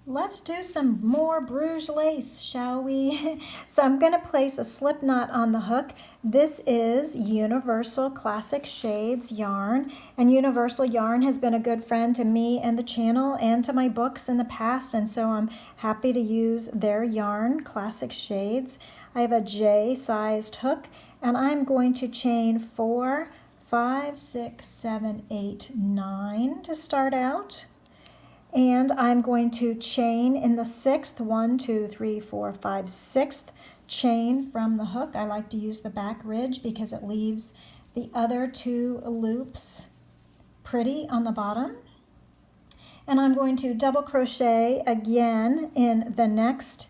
Let's do some more Bruges lace, shall we? So I'm going to place a slip knot on the hook. This is Universal Classic Shades yarn, and Universal yarn has been a good friend to me and the channel and to my books in the past, and so I'm happy to use their yarn, Classic Shades. I have a J-sized hook, and I'm going to chain 4, 5, 6, 7, 8, 9 to start out. And I'm going to chain in the 6th, 1, 2, 3, 4, 5, 6th chain from the hook. I like to use the back ridge because it leaves the other 2 loops pretty on the bottom. And I'm going to double crochet again in the next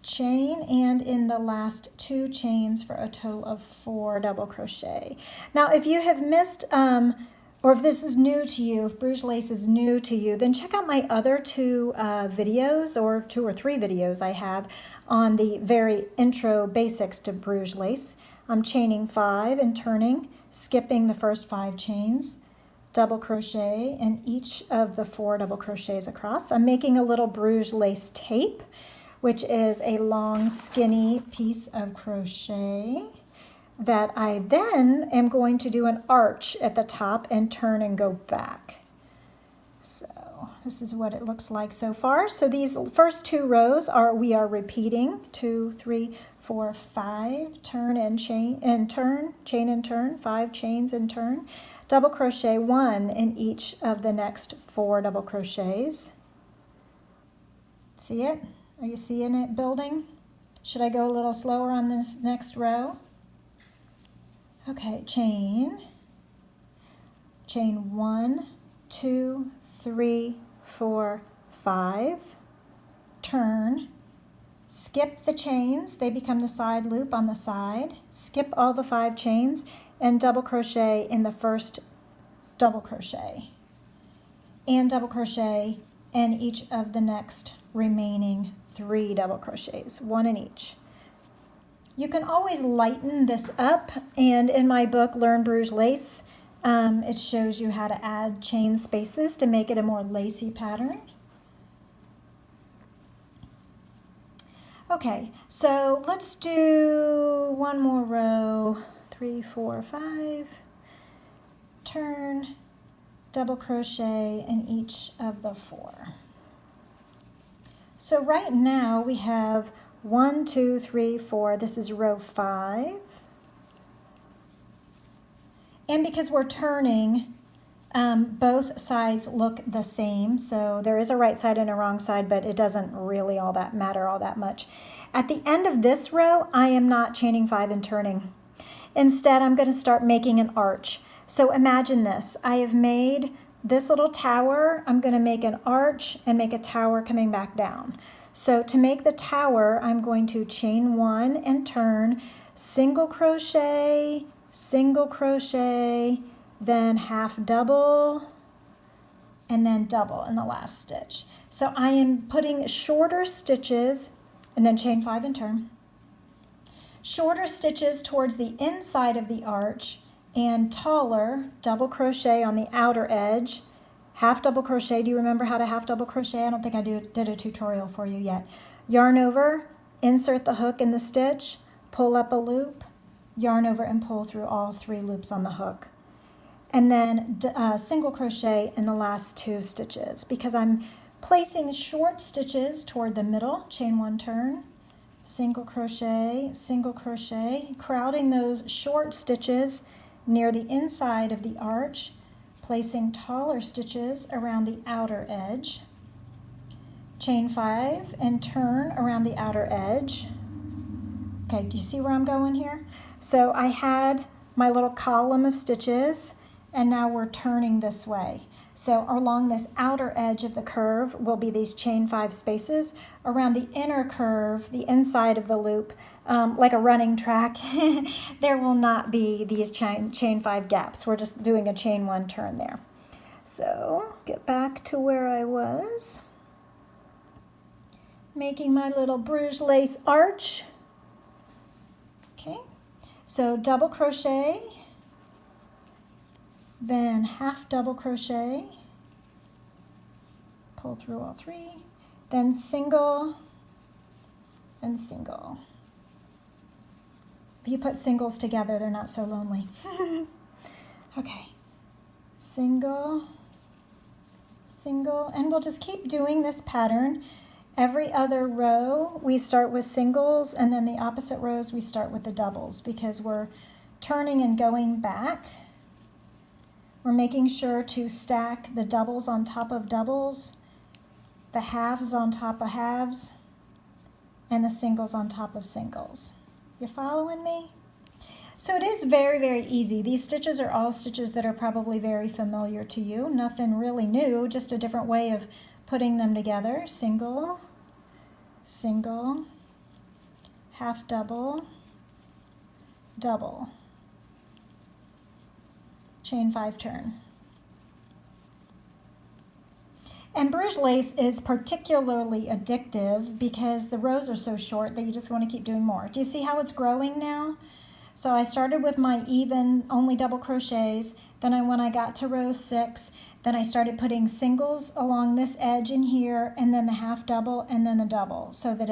chain and in the last 2 chains for a total of 4 double crochet. Now, if you have missed or if this is new to you, if Bruges lace is new to you, then check out my other 2 videos, or 2 or 3 videos I have on the very intro basics to Bruges lace. I'm chaining 5 and turning, skipping the first 5 chains, double crochet in each of the 4 double crochets across. I'm making a little Bruges lace tape, which is a long skinny piece of crochet that I then am going to do an arch at the top and turn and go back. So this is what it looks like so far. So these first 2 rows we are repeating 2, 3, 4, 5, turn and chain and turn, chain and turn, 5 chains and turn, double crochet 1 in each of the next 4 double crochets. See it? Are you seeing it building? Should I go a little slower on this next row? Okay, chain 1, 2, 3, 4, 5, turn, skip the chains, they become the side loop on the side, skip all the 5 chains, and double crochet in the first double crochet, and double crochet in each of the next remaining 3 double crochets, 1 in each. You can always lighten this up, and in my book, Learn Bruges Lace, it shows you how to add chain spaces to make it a more lacy pattern. Okay, so let's do 1 more row, 3, 4, 5, turn, double crochet in each of the 4. So right now we have 1, 2, 3, 4, this is row 5. And because we're turning, both sides look the same. So there is a right side and a wrong side, but it doesn't really matter all that much. At the end of this row, I am not chaining 5 and turning. Instead, I'm going to start making an arch. So imagine this. I have made this little tower. I'm going to make an arch and make a tower coming back down. So to make the tower, I'm going to chain 1 and turn, single crochet, then half double, and then double in the last stitch. So I am putting shorter stitches, and then chain 5 and turn, shorter stitches towards the inside of the arch, and taller double crochet on the outer edge, half double crochet. Do you remember how to half double crochet? I don't think I did a tutorial for you yet. Yarn over, insert the hook in the stitch, pull up a loop, yarn over and pull through all 3 loops on the hook. And then single crochet in the last 2 stitches because I'm placing short stitches toward the middle, chain 1 turn, single crochet, crowding those short stitches near the inside of the arch, placing taller stitches around the outer edge, chain 5 and turn around the outer edge. Okay, do you see where I'm going here? So I had my little column of stitches, and now we're turning this way. So along this outer edge of the curve will be these chain 5 spaces. Around the inner curve, the inside of the loop, like a running track, there will not be these chain 5 gaps. We're just doing a chain 1 turn there. So get back to where I was. Making my little Bruges lace arch. Okay, so double crochet, then half double crochet, pull through all 3, then single and single. If you put singles together, they're not so lonely. Okay, single, single, and we'll just keep doing this pattern. Every other row we start with singles, and then the opposite rows we start with the doubles, because we're turning and going back. We're making sure to stack the doubles on top of doubles, the halves on top of halves, and the singles on top of singles. You following me? So it is very, very easy. These stitches are all stitches that are probably very familiar to you. Nothing really new, just a different way of putting them together. Single, single, half double, double, chain 5 turn. And Bruges lace is particularly addictive because the rows are so short that you just want to keep doing more. Do you see how it's growing now? So I started with my even only double crochets, then when I got to row 6, then I started putting singles along this edge in here, and then the half double, and then the double, so that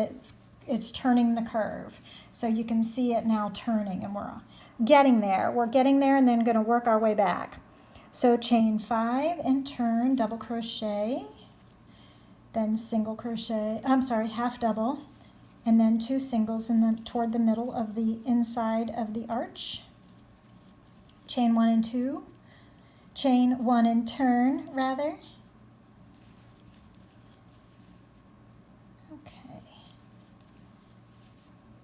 it's turning the curve. So you can see it now turning, and we're getting there. We're getting there, and then going to work our way back. So chain 5 and turn, double crochet, then single crochet, half double, and then 2 singles toward the middle of the inside of the arch. Chain 1 and 2, chain 1 and turn rather. Okay.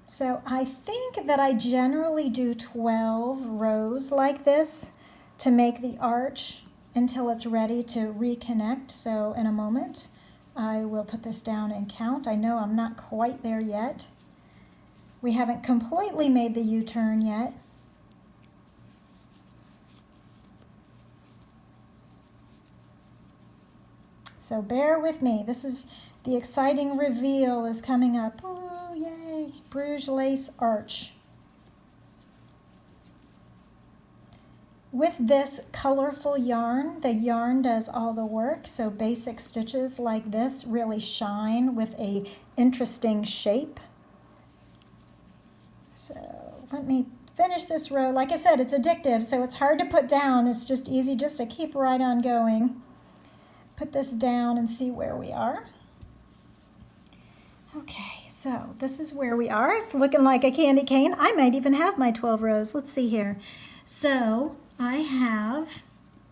So I think that I generally do 12 rows like this to make the arch until it's ready to reconnect. So in a moment, I will put this down and count. I know I'm not quite there yet. We haven't completely made the U-turn yet. So bear with me. This is the exciting reveal is coming up. Oh, yay. Bruges lace arch. With this colorful yarn, the yarn does all the work, so basic stitches like this really shine with a interesting shape. So let me finish this row. Like I said, it's addictive, so it's hard to put down. It's just easy just to keep right on going. Put this down and see where we are. Okay, so this is where we are. It's looking like a candy cane. I might even have my 12 rows. Let's see here. So I have,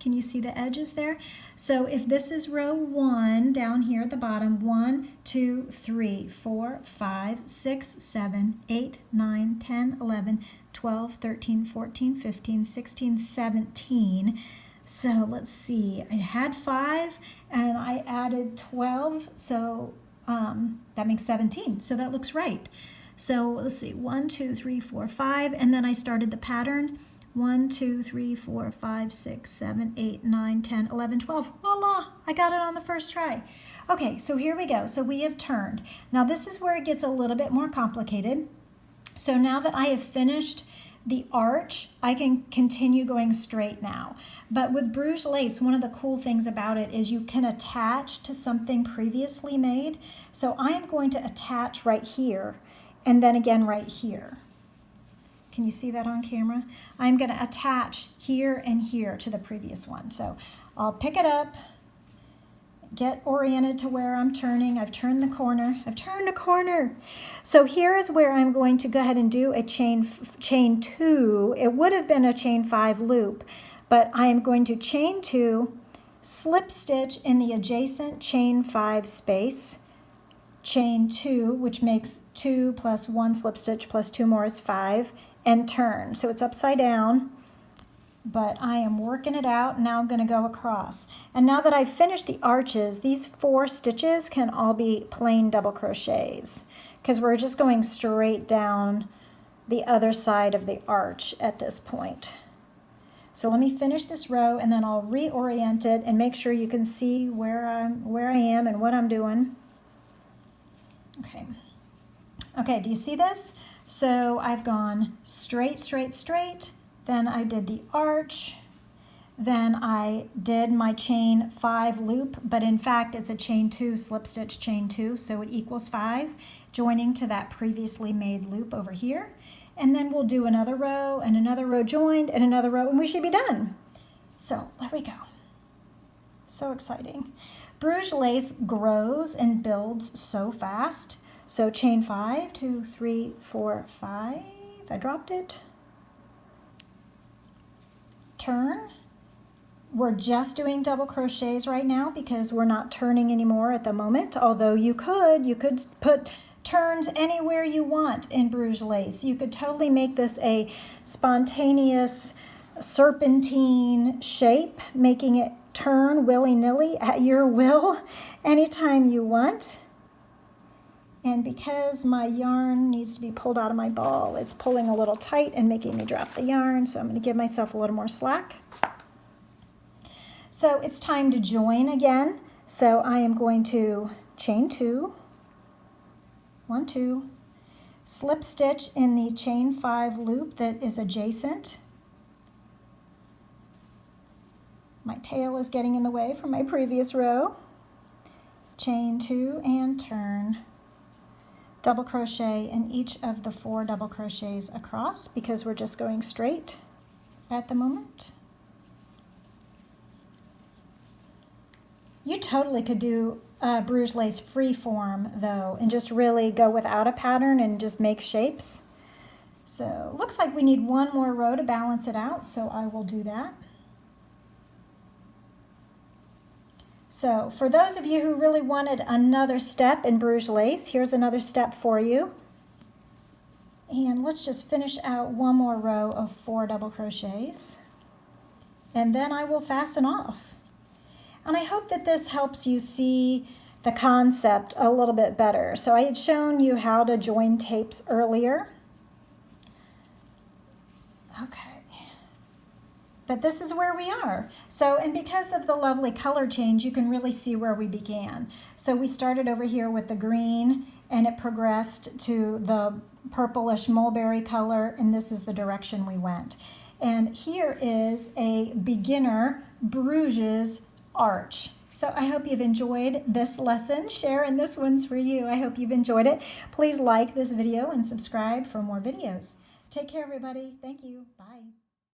can you see the edges there? So if this is row 1 down here at the bottom, 1, 2, 3, 4, 5, 6, 7, 8, 9, 10, 11, 12, 13, 14, 15, 16, 17. So let's see, I had 5 and I added 12, so that makes 17. So that looks right. So let's see, 1, 2, 3, 4, 5, and then I started the pattern. 1, 2, 3, 4, 5, 6, 7, 8, 9, 10, 11, 12. Voila, I got it on the first try. Okay, so here we go. So we have turned. Now this is where it gets a little bit more complicated. So now that I have finished the arch, I can continue going straight now. But with Bruges lace, one of the cool things about it is you can attach to something previously made. So I am going to attach right here and then again right here. Can you see that on camera? I'm going to attach here and here to the previous one. So I'll pick it up, get oriented to where I'm turning. I've turned the corner. I've turned a corner. So here is where I'm going to go ahead and do a chain 2. It would have been a chain 5 loop, but I am going to chain 2, slip stitch in the adjacent chain 5 space, chain 2, which makes 2 plus 1 slip stitch plus 2 more is 5, and turn. So it's upside down, but I am working it out. Now I'm going to go across. And now that I've finished the arches, these 4 stitches can all be plain double crochets because we're just going straight down the other side of the arch at this point. So let me finish this row and then I'll reorient it and make sure you can see where I am and what I'm doing. Okay. Okay, do you see this? So I've gone straight, straight, straight. Then I did the arch. then I did my chain 5 loop, but in fact it's a chain 2 slip stitch chain 2, so it equals 5, joining to that previously made loop over here. And then we'll do another row and another row joined and another row, and we should be done. So there we go. So exciting. Bruges lace grows and builds so fast. So chain 5, 2, 3, 4, 5. I dropped it. Turn. We're just doing double crochets right now because we're not turning anymore at the moment, although you could put turns anywhere you want in Bruges lace. You could totally make this a spontaneous serpentine shape, making it turn willy-nilly at your will anytime you want. And because my yarn needs to be pulled out of my ball, it's pulling a little tight and making me drop the yarn, so I'm going to give myself a little more slack. So it's time to join again. So I am going to chain 2, 1, 2, slip stitch in the chain 5 loop that is adjacent. My tail is getting in the way from my previous row. Chain 2 and turn. Double crochet in each of the 4 double crochets across because we're just going straight at the moment. You totally could do Bruges lace freeform though, and just really go without a pattern and just make shapes. So looks like we need one more row to balance it out, so I will do that. So for those of you who really wanted another step in Bruges lace, here's another step for you. And let's just finish out one more row of 4 double crochets, and then I will fasten off. And I hope that this helps you see the concept a little bit better. So I had shown you how to join tapes earlier. Okay. But this is where we are. So, and because of the lovely color change, you can really see where we began. So we started over here with the green, and it progressed to the purplish mulberry color, and this is the direction we went. And here is a beginner Bruges arch. So I hope you've enjoyed this lesson. Sharon, this one's for you. I hope you've enjoyed it. Please like this video and subscribe for more videos. Take care, everybody. Thank you. Bye.